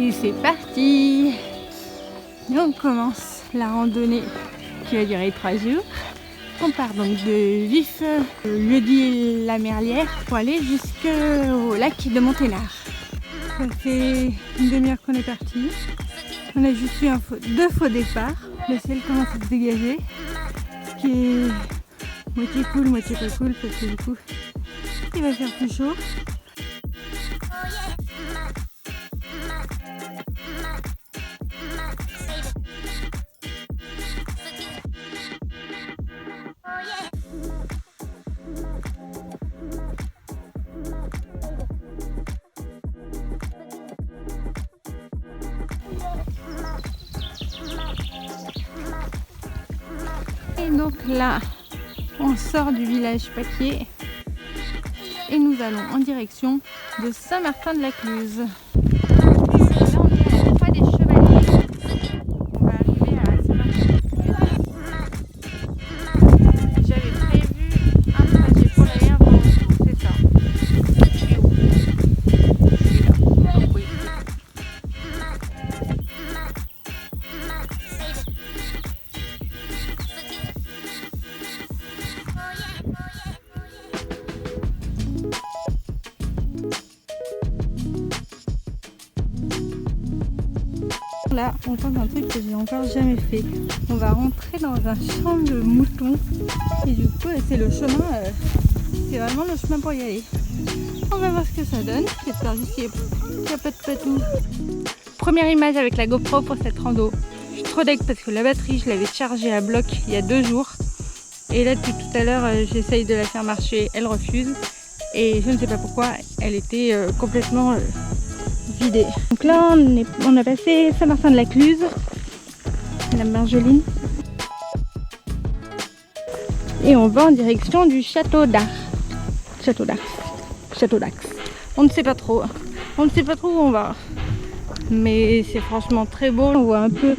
Et c'est parti! Et on commence la randonnée qui va durer 3 jours. On part donc de Vif, Lieu-dit-la-Merlière, pour aller jusqu'au lac de Monténard. Ça fait une demi-heure qu'on est parti. On a juste eu deux faux départs. Le ciel commence à se dégager, ce qui est moitié cool, moitié pas cool, parce que du coup, il va faire plus chaud. Et donc là, on sort du village Paquier et nous allons en direction de Saint-Martin-de-la-Cluse. Là, on est à la fois des Chevaliers. On va arriver à Saint-Martin-de-la-Cluse. J'avais prévu un trajet pour l'aller avant le retour, c'est ça. Je suis où? Je suis là. Donc oui. Là, on tente un truc que j'ai encore jamais fait. On va rentrer dans un champ de moutons et du coup, c'est le chemin, c'est vraiment le chemin pour y aller. On va voir ce que ça donne. J'espère juste qu'il n'y a pas de patou. Première image avec la GoPro pour cette rando. Je suis trop deg parce que la batterie, je l'avais chargée à bloc il y a 2 jours. Et là, depuis tout à l'heure, j'essaye de la faire marcher, elle refuse. Et je ne sais pas pourquoi, elle était complètement vidée. Donc là, on a passé Saint-Martin-de-la-Cluse, la Margeline. Et on va en direction du château d'Ars. Château d'Ars. On ne sait pas trop. On ne sait pas trop où on va. Mais c'est franchement très beau. On voit un peu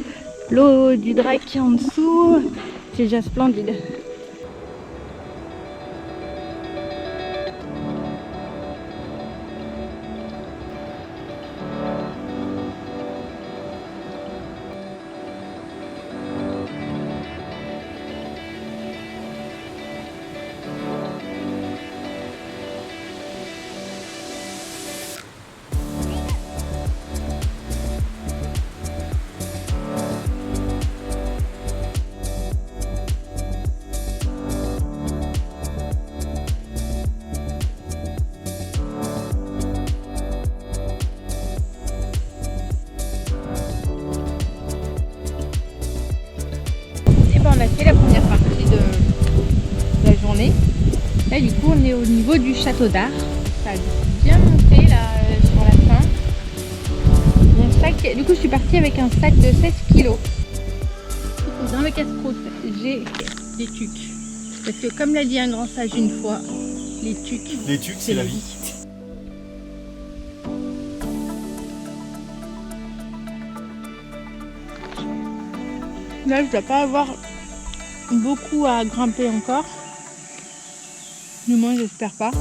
l'eau du Drac en dessous. C'est déjà splendide. On a fait la première partie de la journée. Là du coup on est au niveau du château d'Ars. Ça a bien monté là sur la fin. Mon sac, du coup je suis partie avec un sac de 16 kg. Dans le casse-croûte j'ai des tucs. Parce que comme l'a dit un grand sage une fois, les tucs c'est la vie. Là je dois pas avoir beaucoup à grimper encore, du moins j'espère pas.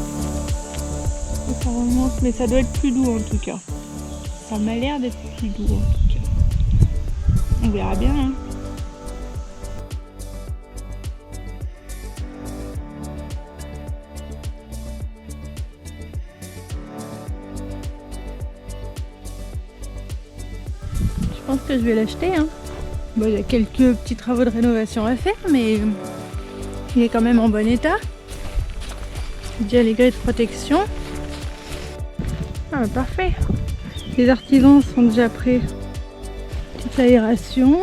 Ça remonte, mais ça doit être plus doux en tout cas. Ça m'a l'air d'être plus doux en tout cas. On verra bien hein. Je pense que je vais l'acheter hein. Bon, il y a quelques petits travaux de rénovation à faire, mais il est quand même en bon état. Déjà les grilles de protection. Ah bah parfait. Les artisans sont déjà prêts. Petite aération,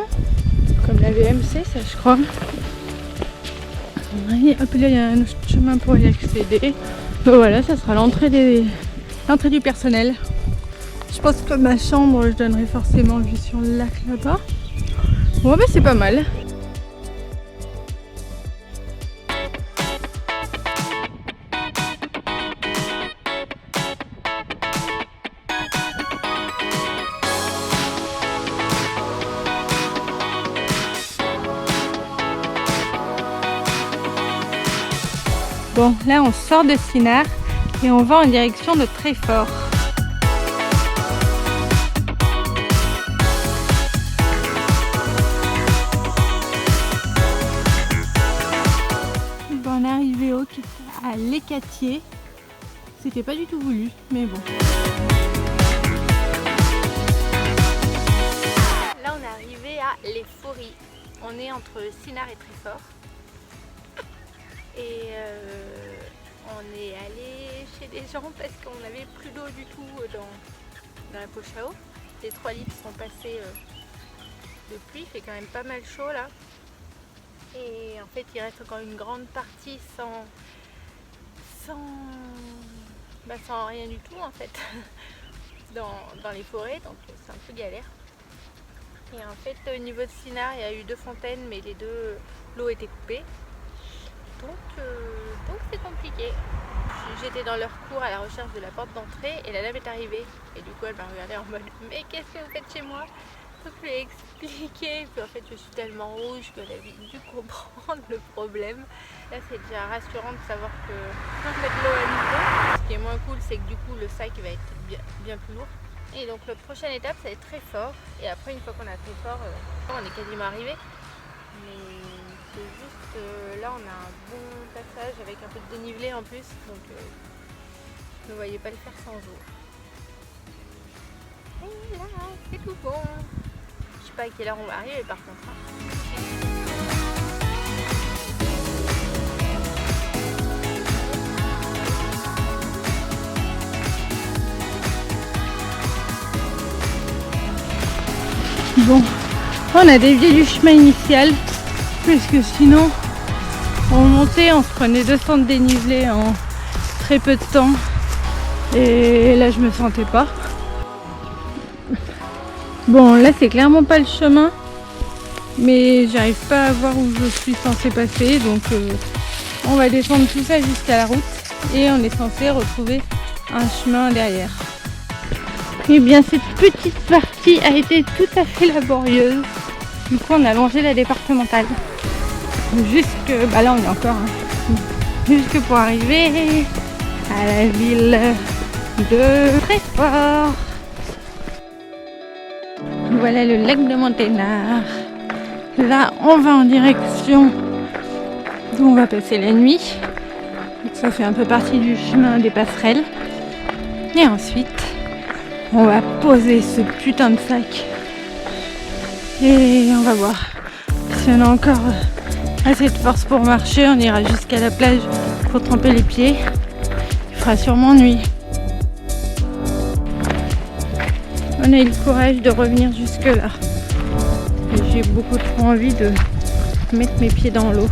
comme la VMC, ça je crois. Et hop là, il y a un chemin pour y accéder. Donc voilà, ça sera l'entrée du personnel. Je pense que ma chambre, je donnerai forcément vue sur le lac là-bas. Bon bah c'est pas mal. Bon là on sort de Sinard et on va en direction de Treffort. à l'Écatier. C'était pas du tout voulu, mais bon. Là on est arrivé à Les Fories. On est entre Sinard et Treffort. Et on est allé chez des gens parce qu'on n'avait plus d'eau du tout dans la poche à eau. Les 3 litres sont passés de pluie, il fait quand même pas mal chaud là. Et en fait il reste encore une grande partie sans rien du tout en fait dans les forêts, donc c'est un peu galère. Et en fait au niveau de Sinard il y a eu 2 fontaines mais l'eau était coupée. Donc c'est compliqué. J'étais dans leur cour à la recherche de la porte d'entrée et la dame est arrivée. Et du coup elle m'a regardé en mode mais qu'est-ce que vous faites chez moi? Donc je lui ai expliqué. Puis en fait je suis tellement rouge qu'elle avait dû comprendre le problème. Là c'est déjà rassurant de savoir que je peux mettre l'eau à niveau. Ce qui est moins cool c'est que du coup le sac va être bien plus lourd. Et donc la prochaine étape ça va être Treffort. Et après une fois qu'on a Treffort, on est quasiment arrivé. Mais c'est juste là on a un bon passage avec un peu de dénivelé en plus, donc je ne voyais pas le faire sans eau. Et là c'est tout bon. Je sais pas à quelle heure on va arriver par contre. Bon, on a dévié du chemin initial. Parce que sinon, on montait, on se prenait 200 de dénivelé en très peu de temps. Et là, je me sentais pas. Bon, là, c'est clairement pas le chemin. Mais j'arrive pas à voir où je suis censée passer. Donc, on va descendre tout ça jusqu'à la route. Et on est censé retrouver un chemin derrière. Et bien, cette petite partie a été tout à fait laborieuse. Du coup, on a longé la départementale. Jusque, là on est encore, jusque pour arriver à la ville de Treffort. Voilà le lac de Monténard. Là, on va en direction d'où on va passer la nuit. Donc, ça fait un peu partie du chemin des passerelles. Et ensuite, on va poser ce putain de sac. Et on va voir si on a encore assez de force pour marcher. On ira jusqu'à la plage pour tremper les pieds. Il fera sûrement nuit. On a eu le courage de revenir jusque là. J'ai beaucoup trop envie de mettre mes pieds dans l'eau.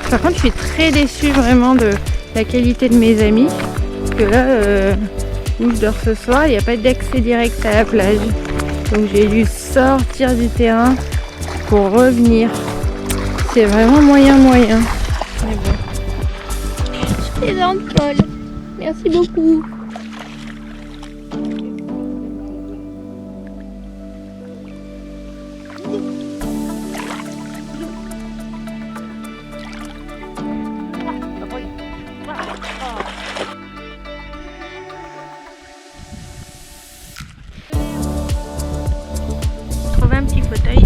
Par contre, je suis très déçue vraiment de la qualité de mes amis. Parce que là, où je dors ce soir, il n'y a pas d'accès direct à la plage. Donc j'ai dû sortir du terrain pour revenir. C'est vraiment moyen. Mais bon. Je plaisante, Paul. Merci beaucoup. Trouver un petit fauteuil.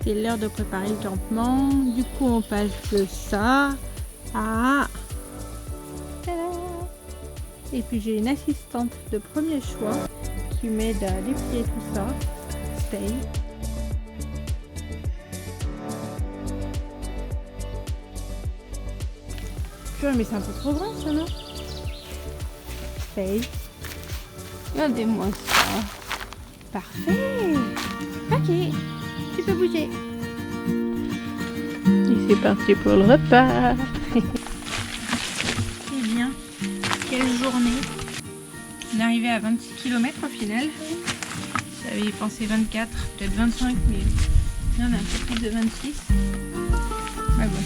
C'est l'heure de préparer le campement. Du coup, on passe de ça à... Tada! Et puis j'ai une assistante de premier choix qui m'aide à déplier tout ça. Stay. Purée, mais c'est un peu trop grand ça, non? Stay. Regardez-moi ça. Parfait. Ok. Tu peux bouger. Et c'est parti pour le repas. Eh bien, quelle journée. On est arrivé à 26 km au final. J'avais pensé 24, peut-être 25, mais là on a un peu plus de 26. Ah bon.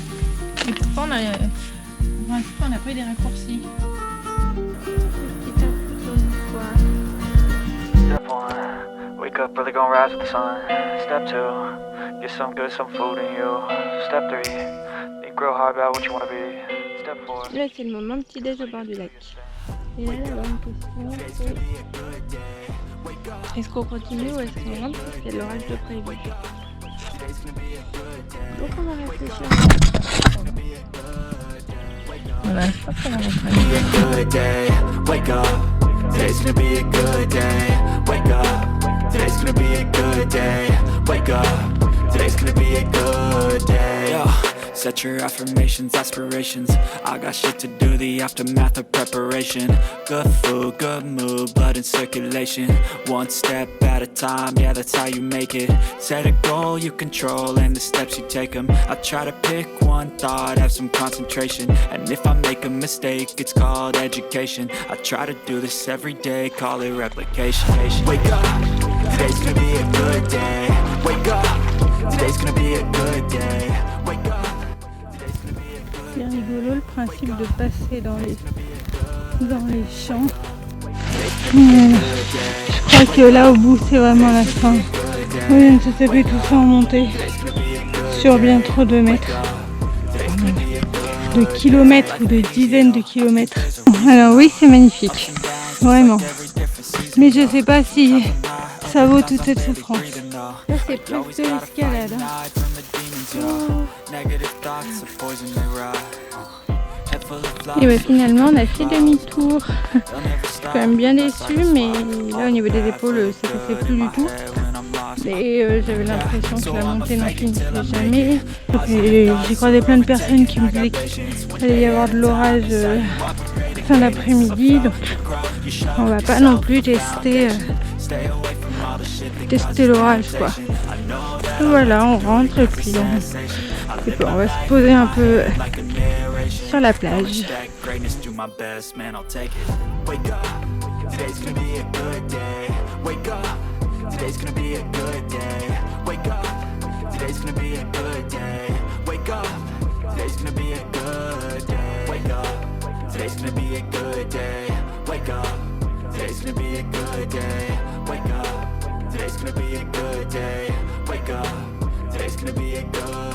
Et pourtant on a pris des raccourcis. Step 1, wake up early, gonna rise with the sun. Step 2, get some good, some food in you. Step 3, think real hard about what you wanna be. Step 4. Là c'est le moment petit déj au bord du lac. Et là la bonne question c'est... Est-ce qu'on continue ou est-ce qu'on rentre parce qu'il y a l'orage de prévu? Donc on va réfléchir. Voilà, je pense qu'on va rentrer. Wake up, today's gonna be a good day. Wake up, today's gonna be a good day. Wake up, today's gonna be a good day. Yo, set your affirmations, aspirations. I got shit to do, the aftermath of preparation. Good food, good mood, blood in circulation. One step at a time, yeah, that's how you make it. Set a goal you control and the steps you take them. I try to pick one thought, have some concentration. And if I make a mistake, it's called education. I try to do this every day, call it replication. Wake up, today's gonna be a good day. Wake up, today's gonna be a good day. Wake up. C'est rigolo le principe de passer dans les champs. Je crois que là au bout c'est vraiment la fin. On vient de se taper tout ça en montée sur bien trop de mètres. De kilomètres ou de dizaines de kilomètres. Alors oui c'est magnifique, vraiment. Mais je sais pas si ça vaut toute cette souffrance. Là c'est plus de l'escalade. Et bah finalement on a fait demi-tour. Je suis quand même bien déçue, mais là au niveau des épaules ça ne fait plus du tout. Et j'avais l'impression que la montée n'en finissait jamais. Et j'ai croisé plein de personnes qui me disaient qu'il allait y avoir de l'orage fin d'après-midi. Donc on va pas non plus tester l'orage quoi. Et voilà, on rentre et puis on va se poser un peu sur la plage. Today's gonna be a good day. Wake up, today's gonna be a good day. Wake up, today's gonna be a good day. Wake up, today's gonna be a good day. Wake up, today's gonna be a good day. Wake up, today's gonna be a good day. Wake up, today's gonna be a good day.